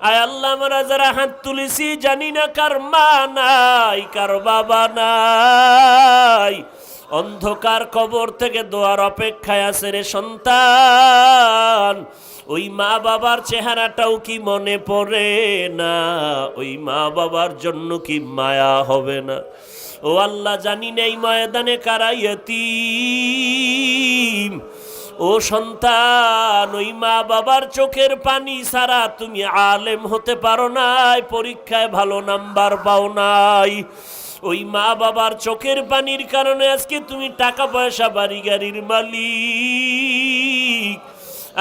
আয় আল্লাহ, আমরা যারা হাত তুলেছি জানি না কার মা নাই, কার বাবা নাই, অন্ধকার কবর থেকে দোয়ার অপেক্ষায় আছে রে সন্তান। ওই মা বাবার চেহারাটাও কি মনে পড়ে না? ওই মা বাবার জন্য কি মায়া হবে না? ও আল্লাহ, জানি না এই ময়দানে কারা ইয়তীম। ও সন্তান, ওই মা বাবার চোখের পানি ছাড়া তুমি আলেম হতে পারো নাই, পরীক্ষায় ভালো নাম্বার পাও নাই। ওই মা বাবার চোখের পানির কারণে আজকে তুমি টাকা পয়সা বাড়ি গাড়ির মালিক,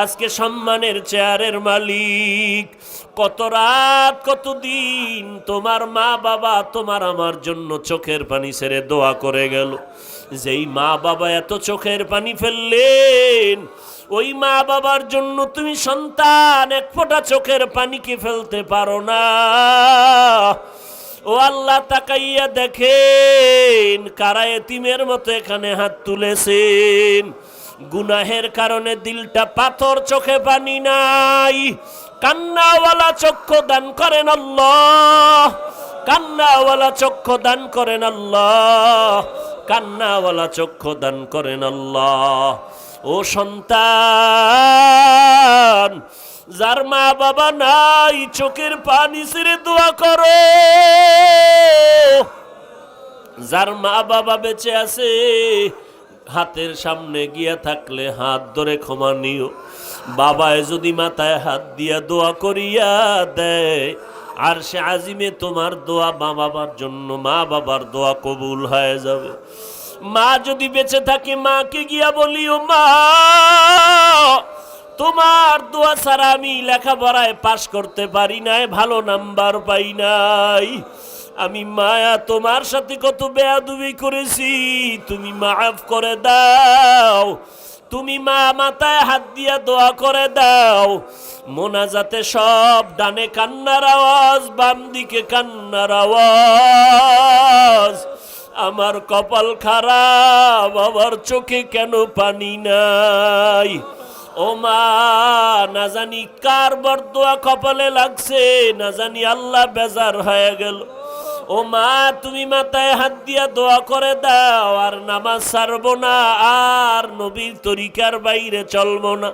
আজকে সম্মানের চেয়ারের মালিক। কত রাত কত দিন তোমার মা বাবা তোমার আমার জন্য চোখের পানি ছেড়ে দোয়া করে গেল। যেই মা বাবা এত চোখের পানি ফেললেন, ওই মা বাবার জন্য তুমি সন্তান এক ফোঁটা চোখের পানি কি ফেলতে পারো না? ও আল্লাহ, তাকাইয়া দেখেন কারা এতিমের মতো এখানে হাত তুলেছেন। গুনাহের কারণে দিলটা পাথর, চোখে পানি নাই। কান্নাওয়ালা চক্ষু দান করেন আল্লাহ, কান্নাওয়ালা চক্ষু দান করেন আল্লাহ, কান্নাওয়ালা চক্ষু দান করেন আল্লাহ। ও সন্তান, যার মা বাবা নাই চোখের পানি ছেড়ে দোয়া করো। যার মা বাবা বেঁচে আছে হাতের সামনে গিয়া থাকলে হাত ধরে ক্ষমা নিও। বাবায় যদি মাথায় হাত দিয়া দোয়া করিয়া দেয়, আর সে আজিমে তোমার দোয়া মা বাবার জন্য, মা বাবার দোয়া কবুল হয়ে যাবে। মা যদি বেঁচে থাকে মাকে গিয়া বলিও, মা তোমার দোয়া ছাড়া আমি লেখাপড়ায় পাশ করতে পারি নাই, ভালো নাম্বার পাই নাই। আমি মায়া তোমার সাথে কত বেয়াদবি করেছি, তুমি মাফ করে দাও। তুমি মা মাথায় হাত দিয়া দোয়া করে দাও। মোনাজাতে সব ডানে কান্নার আওয়াজ, বাম দিকে কান্নার আওয়াজ। আমার কপাল খারাপ, আমার চোখে কেন পানি নাই? ও মা, না জানি কার বরদোয়া কপালে লাগছে, না জানি আল্লাহ বেজার হয়ে গেল। ও মা, তুমি মাথায় হাত দিয়া দোয়া করে দাও, আর নামাজ ছাড়বো না, আর নবীর তরিকার বাইরে চলবো না,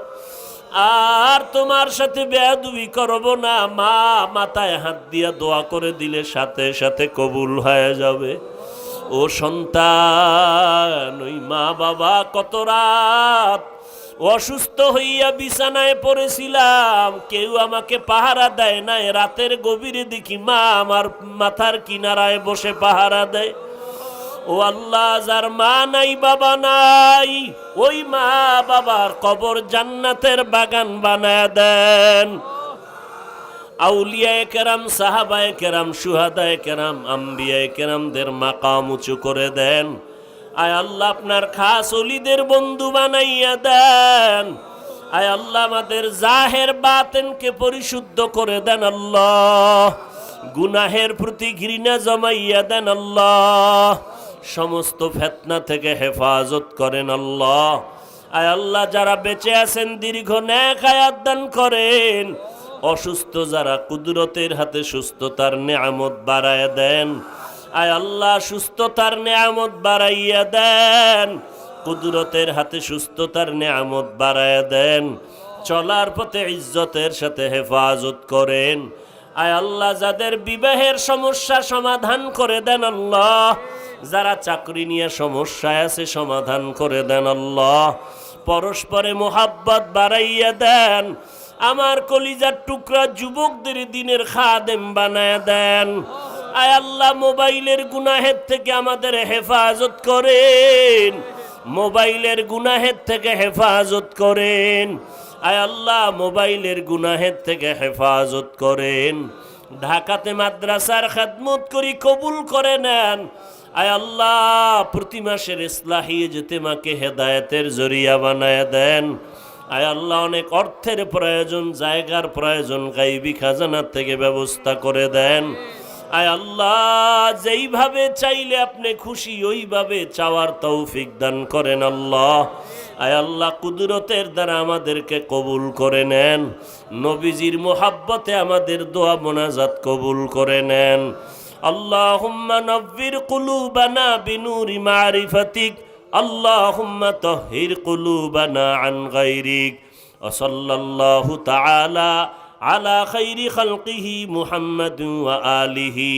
আর তোমার সাথে বেয়াদবি করবো না। মা মাথায় হাত দিয়া দোয়া করে দিলে সাথে সাথে কবুল হয়ে যাবে। ও সন্তান, ওই মা বাবা কত রাত অসুস্থ হইয়া বিছানায় পড়েছিলাম, কেউ আমাকে পাহারা দেয় না। রাতের গভীরে দেখি মা আমার মাথার কিনারায় বসে পাহারা দেয়। ও আল্লাহ, যার মা নাই বাবা নাই, ওই মা বাবার কবর জান্নাতের বাগান বানায় দেন। আউলিয়ায়ে কেরাম, সাহাবায়ে কেরাম, শুহাদায়ে কেরাম, আম্বিয়ায়ে কেরামদের মাকাম উঁচু করে দেন। আয় আল্লাহ, আপনার খাস ওলিদের বন্ধু বানাইয়া দেন। আয় আল্লাহ, আমাদের জাহের বাতেনকে পরিশুদ্ধ করে দেন আল্লাহ। গুনাহের প্রতি ঘৃণা জমাইয়া দেন আল্লাহ। সমস্ত ফিতনা থেকে হেফাজত করেন আল্লাহ। আয় আল্লাহ, যারা বেঁচে আছেন দীর্ঘ নেক হায়াত দান করেন। অসুস্থ যারা, কুদরতের হাতে সুস্থতার নেয়ামত বাড়ায় দেন। আয় আল্লাহ, সুস্থতার নেয়ামত বাড়াইয়া দেন, কুদরতের হাতে সুস্থতার নেয়ামত বাড়াইয়া দেন। চলার পথে ইজ্জতের সাথে হেফাজত করেন। আয় আল্লাহ, যাদের বিবাহের সমস্যা সমাধান করে দেন আল্লাহ। যারা চাকরি নিয়ে সমস্যায় আছে সমাধান করে দেন আল্লাহ। পরস্পরে মোহাব্বত বাড়াইয়া দেন। আমার কলিজার টুকরা যুবকদের দিনের খাদেম বানায় দেন। আয় আল্লাহ, মোবাইলের গুনাহের থেকে আমাদের হেফাজত করেন, মোবাইলের গুনাহের থেকে হেফাজত করেন। আয় আল্লাহ, মোবাইলের গুনাহের থেকে হেফাজত করেন। ঢাকাতে মাদ্রাসার খেদমত করি, কবুল করে নেন। আয় আল্লাহ, প্রতি মাসের ইসলাহি ইজতেমাকে হেদায়েতের জরিয়া বানায় দেন। আয় আল্লাহ, অনেক অর্থের প্রয়োজন, জায়গার প্রয়োজন, গায়বী খাজানার থেকে ব্যবস্থা করে দেন। আয় আল্লাহ, যেইভাবে চাইলে আপনি খুশি ওইভাবে চাওয়ার তৌফিক দান করেন আল্লাহ। আয় আল্লাহ কুদরতের দ্বারা আমাদেরকে কবুল করে নেন, নবীজির মোহাব্বতে আমাদের দোয়া মোনাজাত কবুল করে নেন। আল্লাহুম্মা নব্বির কুলুবানা বিনুরি মারিফাতিক, আল্লাহুম্মা তাহহির কুলুবানা আন গায়রিক। ওয়া সাল্লাল্লাহু তাআলা আলা খাইরি খালকিহি মুহাম্মাদিন ওয়া আলিহি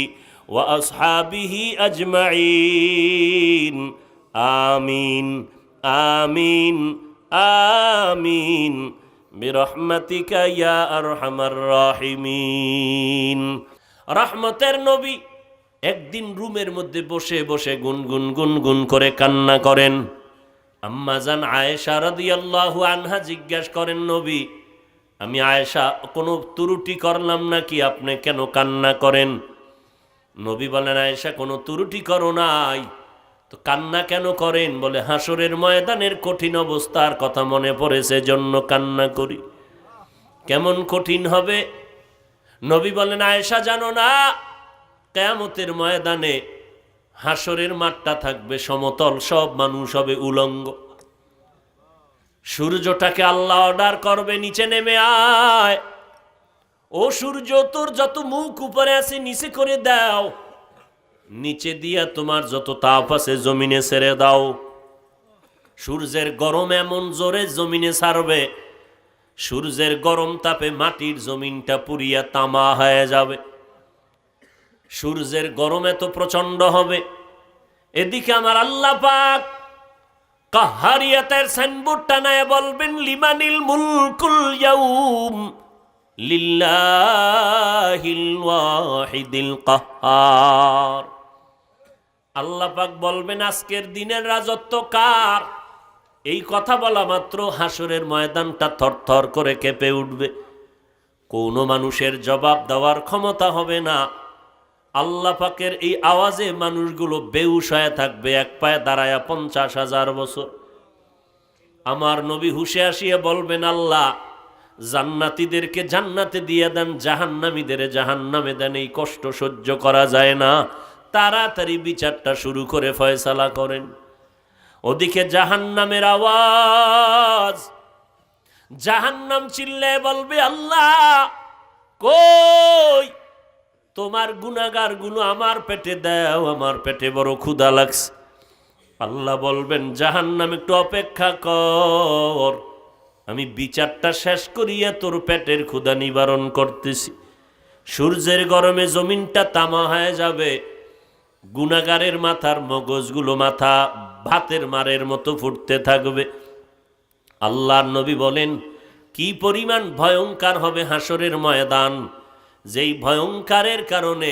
ওয়া আসহাবিহি আজমাইন। আমিন আমিন আমিন বিরহমাতিকা ইয়া আরহামার রাহিমিন। রহমতের নবী একদিন রুমের মধ্যে বসে বসে গুনগুন গুনগুন করে কান্না করেন। আম্মাজান আয়েশা রাদিয়াল্লাহু আনহা জিজ্ঞাসা করেন, নবী, আমি আয়েশা কোনো ত্রুটি করলাম নাকি, আপনি কেন কান্না করেন? নবী বলেন, আয়েশা কোনো ত্রুটি করো নাই তো কান্না কেন করেন? বলে, হাসরের ময়দানের কঠিন অবস্থার কথা মনে পড়েছে জন্য কান্না করি। কেমন কঠিন হবে? নবী বলেন, আয়েশা জানো না, কিয়ামতের ময়দানে হাসরের মাঠটা থাকবে সমতল, সব মানুষ হবে উলঙ্গ। সূর্যটাকে আল্লাহ অর্ডার করবে, নিচে নেমে আয়। ও সূর্য, তোর যত মুখ উপরে আছে নিচে করে দাও, নিচে দিয়া তোমার যত তাপ আছে জমিনে ছেড়ে দাও। সূর্যের গরম এমন জোরে জমিনে ছাড়বে, সূর্যের গরম তাপে মাটির জমিনটা পুড়িয়া তামা হয়ে যাবে। সূর্যের গরম এত প্রচন্ড হবে। এদিকে আমার আল্লাহ পাক কাহারিয়াতের সাইনবোর্ড টানায় বলবেন, লিমানিল মুলকুল ইয়াউম লিল্লাহিল ওয়াহিদিল কাহ্হার। আল্লাহ পাক বলবেন, আজকের দিনের রাজত্ব কার? এই কথা বলা মাত্র হাসরের ময়দানটা থরথর করে কেঁপে উঠবে। কোনো মানুষের জবাব দেওয়ার ক্ষমতা হবে না। আল্লাহ পাকের এই আওয়াজে মানুষগুলো বেহুশ হয়ে থাকবে, এক পায়ে দাঁড়ায়া 50,000 বছর। আমার নবী হুশে আসিয়া বলবেন, আল্লাহ, জান্নাতীদেরকে জান্নাতে দিয়ে দেন, জাহান্নামীদের জাহান্নামে দেন, এই কষ্ট সহ্য করা যায় না, তাড়াতাড়ি বিচারটা শুরু করে ফয়সালা করেন। ওদিকে জাহান্নামের আওয়াজ, জাহান্নাম চিল্লায় বলবে, আল্লাহ কই? তোমার গুনাহগার গুলো আমার পেটে দাও, আমার পেটে বড় ক্ষুধা লাগছে। আল্লাহ বলবেন, জাহান্নাম একটু অপেক্ষা কর, আমি বিচারটা শেষ করিয়া তোর পেটের ক্ষুধা নিবারণ করতেছি। সূর্যের গরমে জমিনটা তামা হয়ে যাবে, গুনাহগারের মাথার মগজগুলো মাথা ভাতের মারের মতো ফুটতে থাকবে। আল্লাহর নবী বলেন, কি পরিমাণ ভয়ঙ্কর হবে হাসরের ময়দান, যেই ভয়ঙ্করের কারণে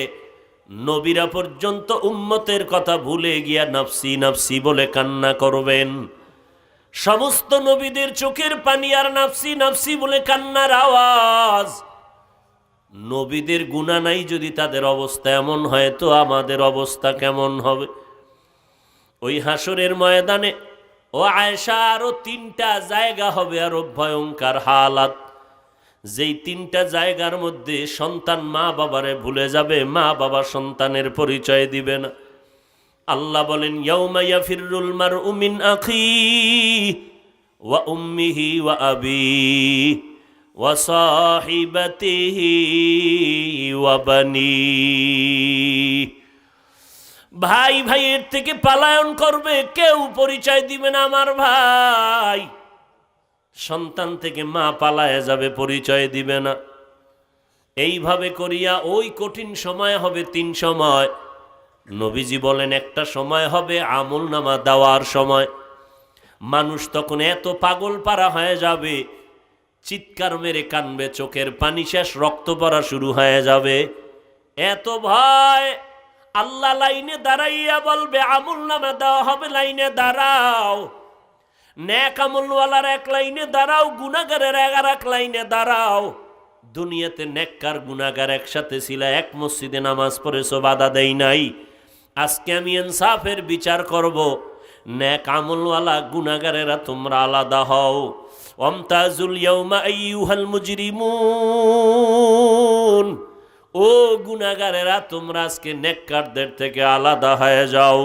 নবীরা পর্যন্ত উম্মতের কথা ভুলে গিয়া নফসি নফসি বলে কান্না করবেন। সমস্ত নবীদের চোখের পানি আর নফসি নফসি বলে কান্নার আওয়াজ। নবীদের গুনাহ নাই যদি তাদের অবস্থা এমন হয়, তো আমাদের অবস্থা কেমন হবে? ওই হাসরের ময়দানে ও আয়েশা, আরো 3টা জায়গা হবে আরো ভয়ঙ্কর হালাত। যেই 3টা জায়গার মধ্যে সন্তান মা বাবারে ভুলে যাবে, মা বাবা সন্তানের পরিচয় দিবে না। আল্লাহ বলেন, ইয়াউমা ইয়াফিরুল মারউ মিন আখিহি ওয়া উম্মিহি ওয়া আবিহি ওয়া সাহিবাতিহি ওয়া বানিহি। ভাই ভাইয়ের থেকে পলায়ন করবে, কেউ পরিচয় দিবে না আমার ভাই। সন্তান থেকে মা পালায়ে যাবে, পরিচয় দিবে না। এইভাবে করিয়া ওই কঠিন সময় হবে 3 সময়। নবীজি বলেন, একটা সময় হবে আমল নামা দেওয়ার সময়। মানুষ তখন এত পাগল পারা হয়ে যাবে, চিৎকার মেরে কানবে, চোখের পানি শেষ, রক্ত পড়া শুরু হয়ে যাবে। এত ভয়। আল্লাহ লাইনে দাঁড়াইয়া বলবে, আমল নামা দেওয়া হবে, লাইনে দাঁড়াও। নেক আমলওয়ালার এক লাইনে দাঁড়াও, গুনাহগারের এক লাইনে দাঁড়াও। দুনিয়াতে নেককার গুনাহগার একসাথে ছিল, এক মসজিদে নামাজ পড়েছো, বাধা দেই নাই। আজকে আমি ইনসাফের বিচার করব। নেক আমলওয়ালা গুনাহগারেরা তোমরা আলাদা হও। ওয়ামতাজুল ইয়াউমা আইয়ুহাল মুজরিমুন, ও গুনাহগারেরা তোমরা আজকে নেককারদের থেকে আলাদা হয়ে যাও।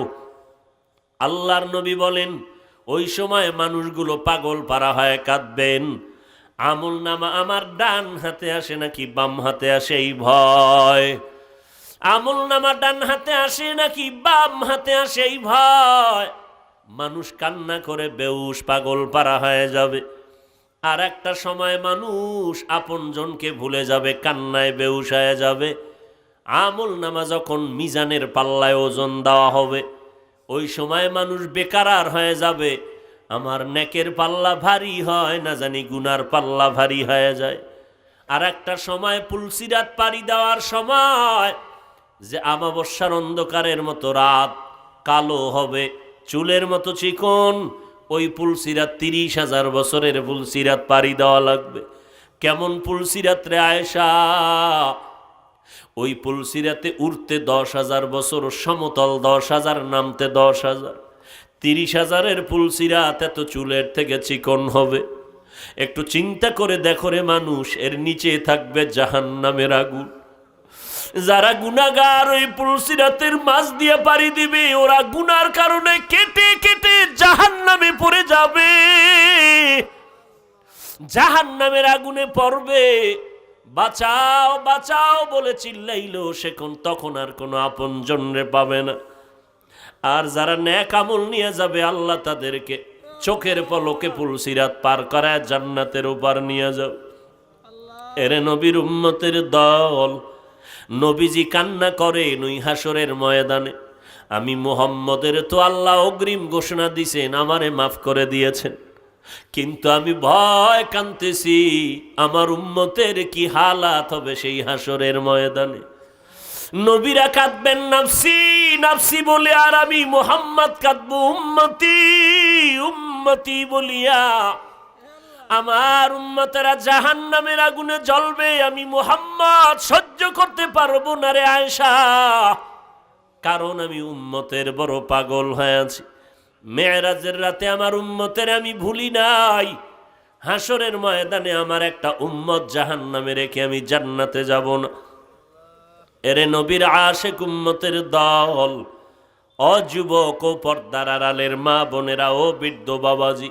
আল্লাহর নবী বলেন, ওই সময় মানুষগুলো পাগল পারা হয় কাঁদবেন, আমল নামা আমার ডান হাতে আসে নাকি বাম হাতে আসে এই ভয়, আমল নামা ডান হাতে আসে নাকি বাম হাতে আসে এই ভয়। মানুষ কান্না করে বেহুশ পাগল পারা হয়ে যাবে। আর একটা সময় মানুষ আপনজনকে ভুলে যাবে, কান্নায় বেহুশ হয়ে যাবে। আমল নামা যখন মিজানের পাল্লায় ওজন দেওয়া হবে, ওই সময় মানুষ বেকারার হয়ে যাবে। আমার নেকের পাল্লা ভারী হয় না জানি গুনার পাল্লা ভারী হয়ে যায়। আর একটা সময় পুলসিরাত পাড়ি দেওয়ার সময় যে আমাবস্যার অন্ধকারের মতো রাত কালো হবে, চুলের মতো চিকন, ওই পুলসিরাত 30,000 বছরের পুলসিরাত পাড়ি দেওয়া লাগবে। কেমন পুলসিরাত রে আয়েশা? ওই পুলসিরাতে উঠতে 10,000 বছর, সমতল 10,000, নামতে 10,000। 30,000-এর পুলসিরাত এত চুলের থেকে চিকন হবে। একটু চিন্তা করে দেখো রে মানুষ, এর নিচে থাকবে জাহান্নামের আগুন। যারা গুনাহগার ওই পুলসিরাতের মাঝ দিয়ে পাড়ি দিবে, ওরা গুনার কারণে কেটে কেটে জাহান্নামে পড়ে যাবে, জাহান্নামের আগুনে পড়বে। বাঁচাও বাঁচাও বলে চিল্লাইলো সে তখন আর কোনো আপনজন রে পাবে না। আর যারা নেক আমল নিয়ে যাবে, আল্লাহ তাদেরকে চোখের পলকে পুলসিরাত পার করায় জান্নাতের উপর নিয়ে যাও। এরে নবীর উম্মতের দল, নবীজি কান্না করেন ওই হাসরের ময়দানে, আমি মুহাম্মদের তো আল্লাহ অগ্রিম ঘোষণা দিছেন আমারে মাফ করে দিয়েছেন, কিন্তু আমি ভয় কাঁদতেছি আমার উম্মতের কি হালাত হবে সেই হাসরের ময়দানে। নবীরা কাঁদবেন নাফসি নাফসি বলে, আর আমি মুহাম্মদ কাঁদবো উম্মতি উম্মতি বলিয়া। আমার উম্মতেরা জাহান্নামের আগুনে জ্বলবে, আমি মুহাম্মদ সহ্য করতে পারবো না রে আয়েশা, কারণ আমি উম্মতের বড় পাগল হয়ে আছি। মেরাজের রাতে আমার উম্মতের আমি ভুলি নাই, হাসরের ময়দানে আমার একটা উম্মত জাহান্নামে রেখে আমি জান্নাতে যাব না। এরে নবীর আশেক উম্মতের দল, ও যুবক ও পর্দার আড়ালের মা বোনেরা ও বৃদ্ধ বাবাজি,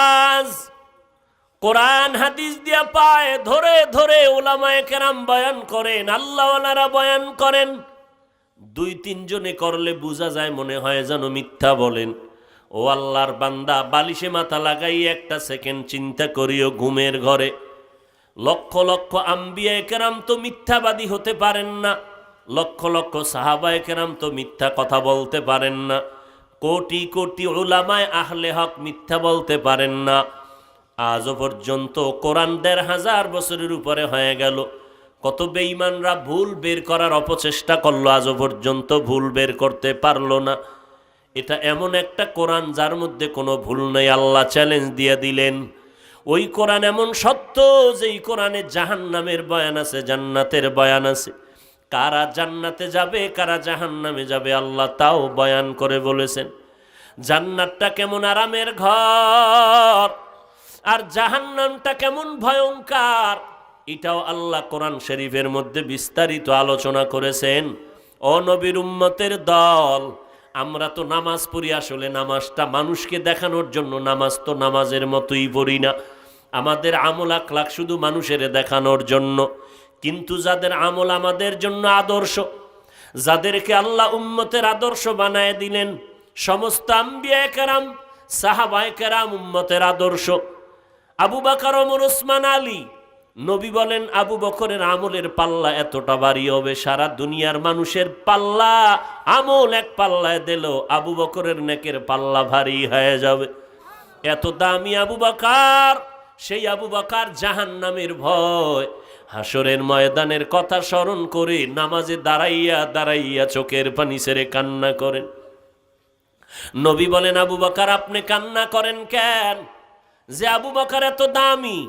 আজ কোরআন হাদিস দিয়া পায় ধরে ধরে উলামায়ে কেরাম বয়ান করেন, আল্লাহওয়ালারা বয়ান করেন। 2-3 জনে করলে বোঝা যায় মনে হয় যেন মিথ্যা বলেন। ও আল্লাহর বান্দা, বালিশে মাথা লাগাই একটা সেকেন্ড চিন্তা করিও, ঘুমের ঘরে লক্ষ লক্ষ আম্বিয়ায়ে কেরাম তো মিথ্যাবাদী হতে পারেন না, লক্ষ লক্ষ সাহাবায়ে কেরাম তো মিথ্যা কথা বলতে পারেন না, কোটি কোটি উলামায়ে আহলে হক মিথ্যা বলতে পারেন না। আজও পর্যন্ত কোরআন 1,500 বছরের উপরে হয়ে গেল, কত বেঈমানরা ভুল বের করার অপচেষ্টা করলো, আজও পর্যন্ত ভুল বের করতে পারলো না। এটা এমন একটা কোরআন যার মধ্যে কোনো ভুল নেই, আল্লাহ চ্যালেঞ্জ দিয়ে দিলেন। ওই কোরআন এমন সত্য যে এই কোরআনে জাহান্নামের বয়ান আছে, জান্নাতের বয়ান আছে। কারা জান্নাতে যাবে কারা জাহান্নামে যাবে আল্লাহ তাও বয়ান করে বলেছেন। জান্নাতটা কেমন আরামের ঘর আর জাহান্নামটা কেমন ভয়ঙ্কর, এটাও আল্লাহ কোরআন শরীফের মধ্যে বিস্তারিত আলোচনা করেছেন। ও নবীর উম্মতের দল, আমরা তো নামাজ পড়ি, আসলে নামাজটা মানুষকে দেখানোর জন্য, নামাজ তো নামাজের মতোই পড়ি না। আমাদের আমল আখলাক শুধু মানুষের দেখানোর জন্য। কিন্তু যাদের আমল আমাদের জন্য আদর্শ, যাদেরকে আল্লাহ উম্মতের আদর্শ বানায় দিলেন, সমস্ত আম্বিয়ায়ে কেরাম সাহাবায়ে কেরাম উম্মতের আদর্শ। আবু বকর, ওমর, ওসমান, আলী, নবী বলেন আবু বকরের আমলের পাল্লা এতটা ভারী হবে, সারা দুনিয়ার মানুষের পাল্লা আমল এক পাল্লায় দিল, আবু বকরের নেকের পাল্লা ভারী হয়ে যাবে। এত দামি আবু বকর, সেই আবু বকর জাহান্নামের ভয়, হাসরের ময়দানের কথা স্মরণ করে নামাজে দাঁড়াইয়া দাঁড়াইয়া চোখের পানি ছেড়ে কান্না করেন। নবী বলেন আবু বকর আপনি কান্না করেন কেন? যে আবু বকর এত দামি,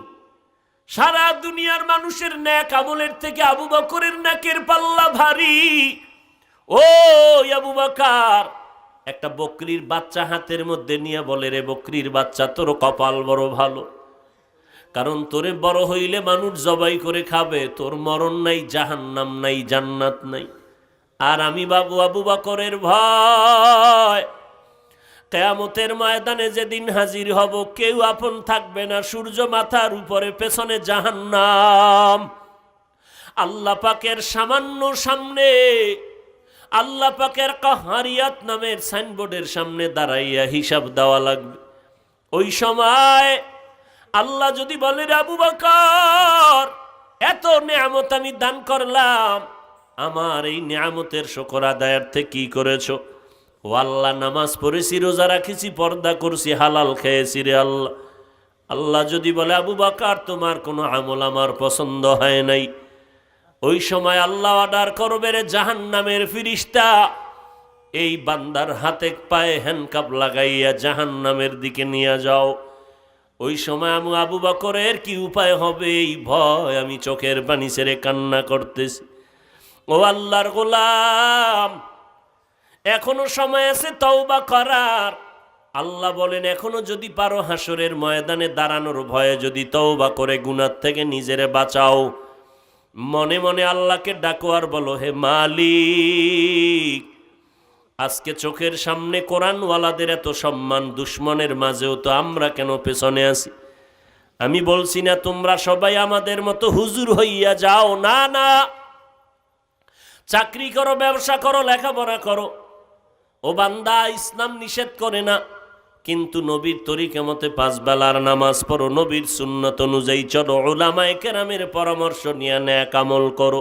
সারা দুনিয়ার মানুষের নেক আমলের থেকে আবু বকরের নেকের পাল্লা ভারী। ও আবু বকর, একটা বকরির বাচ্চা হাতের মধ্যে নিয়ে বলে, রে বকরির বাচ্চা তোর কপাল বড় ভালো, কারণ তোরে বড় হইলে মানুষ জবাই করে খাবে, তোর মরণ নাই, জাহান্নাম নাই, জান্নাত নাই। আর আমি বাবু আবু বকরের ভয়, কিয়ামতের ময়দানে যেদিন হাজির হব, কেউ আপন থাকবে না, সূর্য মাথার উপরে, পেছনে জাহান্নাম। আল্লাহ পাকের সামান্য সামনে, আল্লাহ পাকের কাহারিয়াত নামের সাইনবোর্ডের সামনে দাঁড়াইয়া হিসাব দেওয়া লাগবে। ওই সময় আল্লাহ যদি বলে, আবু বকর, এত নেয়ামত আমি দান করলাম, আমার এই নেয়ামতের শুকর আদায়ার্থে কি করেছো? ও আল্লাহ, নামাজ পড়েছি, রোজা রাখেছি, পর্দা করছি, হালাল খেয়েছি রে আল্লাহ। আল্লাহ যদি বলে, আবু বকর, তোমার কোনো আমল আমার পছন্দ হয় নাই, ওই সময় আল্লাহ অর্ডার করবে, রে জাহান্নামের ফিরিস্তা, এই বান্দার হাতে পায়ে হ্যান্ডকাপ লাগাইয়া জাহান্নামের দিকে নিয়ে যাও। ওই সময় আমি আবু বকরের কি উপায় হবে, এই ভয়, আমি চোখের পানি ছেড়ে কান্না করতেছি। ও আল্লাহর গোলাম, এখনো সময় আছে তওবা করার। আল্লাহ বলেন, এখনো যদি পারো হাসরের ময়দানে দাঁড়ানোর ভয়ে যদি তওবা করে গুনাহ থেকে নিজেরে বাঁচাও। মনে মনে আল্লাহকে ডাকো আর বলো, হে মালিক, আজকে চোখের সামনে কোরআনওয়ালাদের এত সম্মান, দুশ্মনের মাঝেও তো আমরা কেন পেছনে আছি? আমি বলছি না তোমরা সবাই আমাদের মতো হুজুর হইয়া যাও, না না, চাকরি করো, ব্যবসা করো, লেখাপড়া করো। ও বান্দা, ইসলাম নিষেধ করে না, কিন্তু নবীর তরিকা মতে 5 বেলার নামাজ পড়ো, নবীর সুন্নত অনুযায়ী চলো, উলামায়ে কেরামের পরামর্শ নিয়ে নেক আমল করো।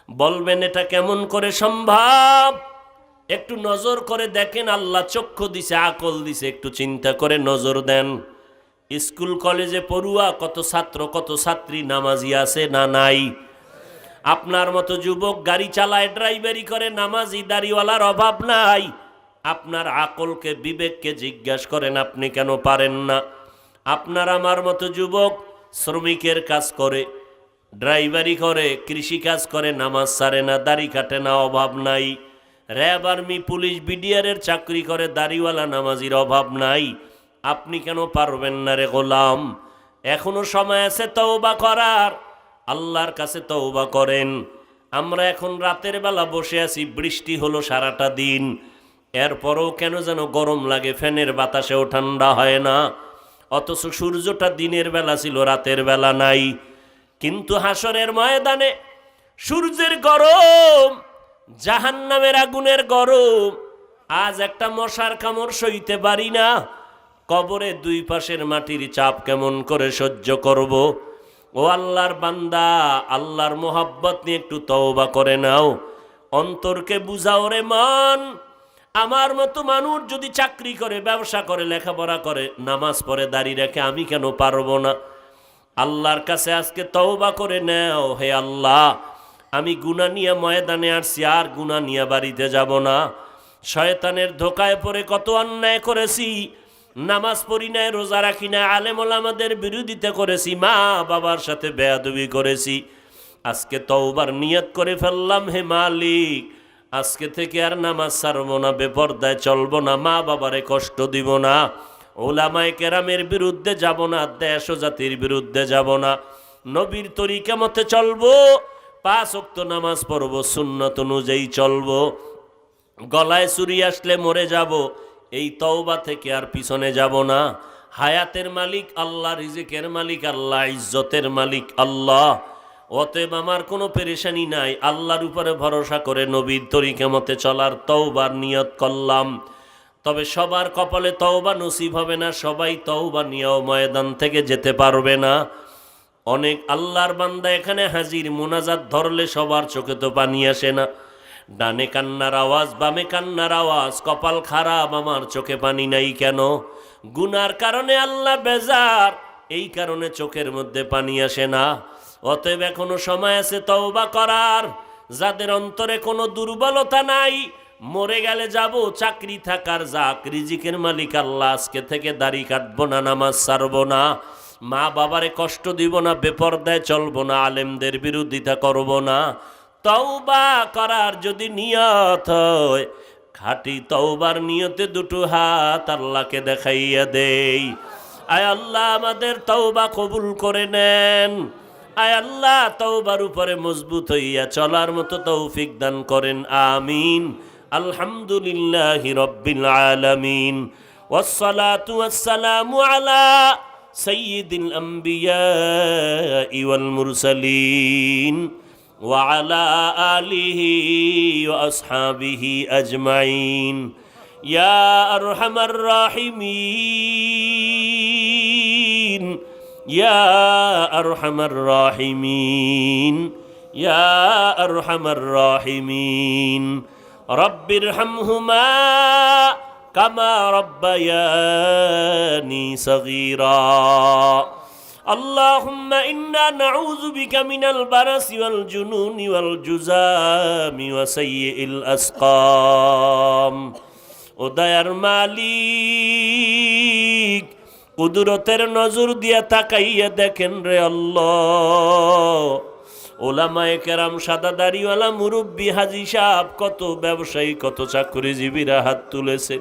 বলবেন, এটা কেমন করে সম্ভব? একটু নজর করে দেখেন, আল্লাহ চক্ষু দিছে, আকল দিছে, একটু চিন্তা করে নজর দেন। স্কুল কলেজে পড়ুয়া কত ছাত্র, কত ছাত্রী নামাজি আছে না নাই? আপনার মতো যুবক গাড়ি চালায়, ড্রাইভারি করে, নামাজি দাড়িওয়ালার অভাব নাই। আপনার আকলকে, বিবেককে জিজ্ঞাসা করেন, আপনি কেন পারেন না? আপনার আমার মতো যুবক শ্রমিকের কাজ করে, ড্রাইভারি করে, কৃষি কাজ করে, নামাজ ছাড়ে না, দাড়ি কাটে না, অভাব নাই। র্যাব, আর্মি, পুলিশ, বিডিআরের চাকরি করে, দাড়িওয়ালা নামাজির অভাব নাই। আপনি কেন পারবেন না রে গোলাম? এখনো সময় আছে তওবা করার। আল্লাহর কাছে তওবা করেন। আমরা এখন রাতের বেলা বসে আছি, বৃষ্টি হলো সারাটা দিন, এরপরও কেন যেন গরম লাগে, ফ্যানের বাতাসেও ঠান্ডা হয় না। অথচ সূর্যটা দিনের বেলা ছিল, রাতের বেলা নাই। কিন্তু হাসরের ময়দানে সূর্যের গরম, জাহান্নামের আগুনের গরম, আজ একটা মশার কামড় সইতে পারি না। কবরে 2 পাশের মাটির চাপ কেমন করে সহ্য করব? ও আল্লাহর বান্দা, আল্লাহর মোহাব্বত নিয়ে একটু তওবা করে নাও, অন্তরকে বুঝাও রে মন। আমার মতো মানুষ যদি চাকরি করে, ব্যবসা করে, লেখাপড়া করে, নামাজ পড়ে, দাড়ি রাখে, আমি কেন পারবো না? আল্লাহর কাছে আজকে তওবা করে নাও, হে আল্লাহ, আমি গুনাহ নিয়ে ময়দানে আসছি, আর গুনাহ নিয়ে বাড়িতে যাব না। শয়তানের ধোকায় পড়ে কত অন্যায় করেছি, নামাজ পড়ি নাই, রোজা রাখি না, আলেম ওলামাদের বিরোধিতা করেছি, মা বাবার সাথে বেয়াদবি করেছি। আজকে তওবার নিয়ত করে ফেললাম, হে মালিক, আজকে থেকে আর নামাজ ছাড়বো না, বেপরদায় চলবো না, মা বাবারে কষ্ট দিব না, ওলামায়ে কেরামের বিরুদ্ধে যাব না, দেশ ও জাতির বিরুদ্ধে যাব না, নবীর তরিকা মতে চলবো, 5 ওয়াক্ত নামাজ পড়বো, সুন্নত অনুযায়ী চলবো। গলায় ছুরি আসলে মরে যাব, এই তওবা থেকে আর পিছনে যাব না। হায়াতের মালিক আল্লাহ, রিজিকের মালিক আল্লাহ, ইজ্জতের মালিক আল্লাহ। অতএব আমার কোনো পেরেশানি নাই, আল্লাহর উপরে ভরসা করে নবীর তরিকা মতে চলার তওবার নিয়ত করলাম। তবে সবার কপালে তওবা নসিব হবে না, সবাই তওবা নিয়েও ময়দান থেকে যেতে পারবে না। অনেক আল্লাহর বান্দা এখানে হাজির, মোনাজাত ধরলে সবার চোখে তো পানি আসে না। ডানে কান্নার আওয়াজ, বামে কান্নার আওয়াজ, কপাল খারাপ, আমার চোখে পানি নাই কেন? গুনার কারণে আল্লাহ বেজার, এই কারণে চোখের মধ্যে পানি আসে না। অতএব এখনো সময় আছে তওবা করার। যাদের অন্তরে কোনো দুর্বলতা নাই, মরে গেলে যাব, চাকরি থাকার যাক, রিজিকের মালিক আল্লাহ, আজকে থেকে দাড়ি কাটবো না, নামাজ ছাড়বো না, মা বাবারে কষ্ট দিব না, বেপরদায় চলবো না, আলেমদের বিরোধিতা করব না। তওবা করার যদি নিয়ত হয়, খাঁটি তওবার নিয়তে 2 হাত আল্লাহকে দেখাইয়া দেই। আয় আল্লাহ, আমাদের তওবা কবুল করে নেন। আয় আল্লাহ, তওবার উপরে মজবুত হইয়া চলার মতো তৌফিক দান করেন, আমিন। আলহামদুলিল্লাহি রাব্বিল আলামিন ওয়াসসালাতু ওয়াসসালামু আলা সাইয়্যিদিল আমবিয়াই ওয়াল মুরসালিন ওয়া আলা আলিহি ওয়া আসহাবিহি আজমাইন ইয়া আরহামার রাহিমিন ইয়া আরহামার রাহিমিন ইয়া আরহামার রাহিমিন রব্বিরহামহুমা কামা রব্বায়ানি সগীরা আল্লাহুম্মা ইন্না নাউযু বিকা মিনাল বারাসি ওয়াল জুনুনি ওয়াল জুযামি ওয়া সাইয়্যিল আসকাম। ও দয়ার মালিক, কুদরতের নজর দিয়া তাকাইয়া দেখেন রে আল্লাহ, ওলামায়ে কেরাম, সাদা দাড়িওয়ালা মুরব্বী, হাজী সাহেব, কত ব্যবসায়ী, কত চাকরিজীবীরা হাত তুলেছে।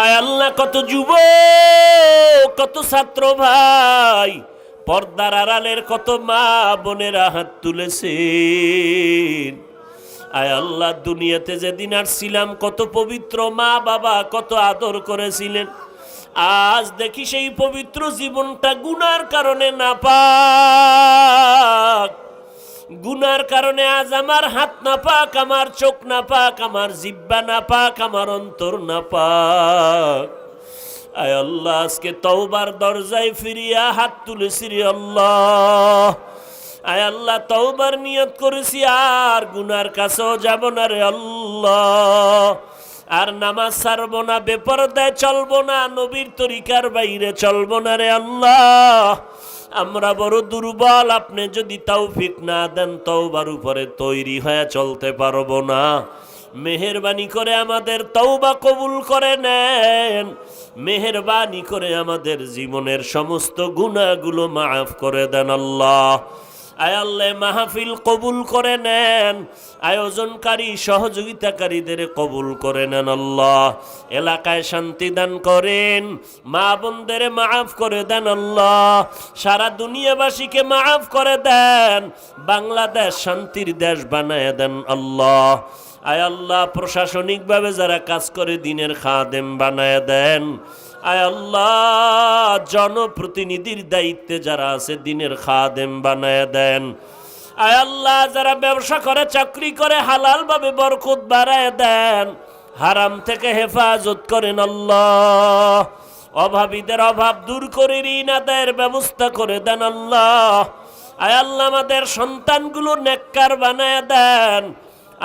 আয় আল্লাহ, কত যুবক, কত ছাত্র ভাই, পর্দার আড়ালের কত মা বোনেরা হাত তুলেছেন। আয় আল্লাহ, দুনিয়াতে যেদিন আসছিলাম কত পবিত্র মা বাবা কত আদর করেছিলেন। আজ দেখি সেই পবিত্র জীবনটা গুনার কারণে নাপাক। গুনার কারণে আজ আমার হাত নাপাক, আমার চোখ নাপাক, আমার জিহ্বা নাপাক, আমার অন্তর নাপাক। আয় আল্লাহ, আজকে তওবার দরজায় ফিরিয়া হাত তুলেছি রে আল্লাহ। আয় আল্লাহ, তওবার নিয়ত করেছি, আর গুনার কাছেও যাব না রে আল্লাহ। আর নামাজ ছাড়বো না, বেপরদায় চলবো না, নবীর তরিকার বাইরে চলবো না রে আল্লাহ। আমরা বড় দুর্বল, আপনি যদি তৌফিক না দেন তওবার উপরে তৈরি হয়ে চলতে পারবো না। মেহেরবানি করে আমাদের তওবা কবুল করে নেন। মেহেরবানি করে আমাদের জীবনের সমস্ত গুনাহগুলো মাফ করে দেন আল্লাহ। আয় আল্লাহ, মাহফিল কবুল করে নেন, আয়োজনকারী সহযোগিতাকারীদের কবুল করে নেন আল্লাহ। এলাকায় শান্তি দান করেন, মা বোনদের মাফ করে দেন আল্লাহ। সারা দুনিয়াবাসীকে মাফ করে দেন, বাংলাদেশ শান্তির দেশ বানায় দেন আল্লাহ। আয় আল্লাহ, প্রশাসনিকভাবে যারা কাজ করে দিনের খাদেম বানায় দেন। আয় আল্লাহ, জনপ্রতিনিধির দায়িত্বে যারা আছে দিনের খাদেম বানায় দেন। আয় আল্লাহ, যারা ব্যবসা করে, চাকরি করে, হালাল ভাবে বরকত বাড়ায় দেন, হারাম থেকে হেফাজত করেন আল্লাহ। অভাবীদের অভাব দূর করে ঋণ আদায়ের ব্যবস্থা করে দেন আল্লাহ। আয় আল্লাহ, আমাদের সন্তানগুলো নেককার বানায় দেন।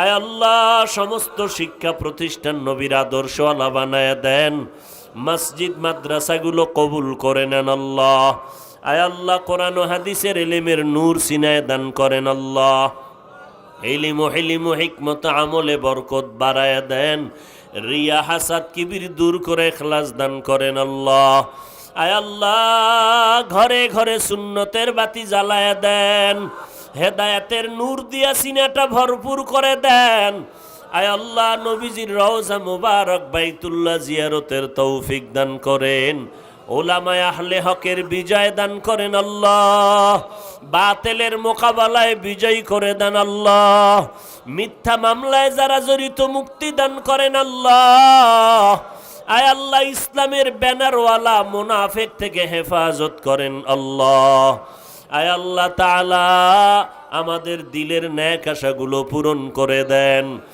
আয় আল্লাহ, সমস্ত শিক্ষা প্রতিষ্ঠান নবীর আদর্শওয়ালা বানায় দেন। মসজিদ মাদ্রাসাগুলো কবুল করে নেন আল্লাহ। আয় আল্লাহ, কোরআন ও হাদিসের ইলমের নূর সিনায় দান করেন আল্লাহ। ইলম ও হিলম ও হিকমত আমলে বরকত বাড়ায় দেন। রিয়া হাসাদ কিবির দূর করে ইখলাস দান করেন আল্লাহ। আয় আল্লাহ, ঘরে ঘরে সুন্নতের বাতি জ্বালায় দেন। হেদায়েতের নূর দিয়া সিনাটা ভরপুর করে দেন। আয় আল্লাহ, নবীজির রওজা মুবারক বাইতুল্লাহ জিয়ারতের তৌফিক দান করেন। ওলামায়ে আহলে হকের বিজয় দান করেন আল্লাহ। বাতিলের মোকাবেলায় বিজয় করে দেন আল্লাহ। মিথ্যা মামলায় যারা জড়িত মুক্তি দান করেন আল্লাহ। আয় আল্লাহ, ইসলামের ব্যানারওয়ালা মুনাফিক থেকে হেফাজত করেন আল্লাহ। আয় আল্লাহ তাআলা, আমাদের দিলের ন্যাক আশাগুলো পূরণ করে দেন।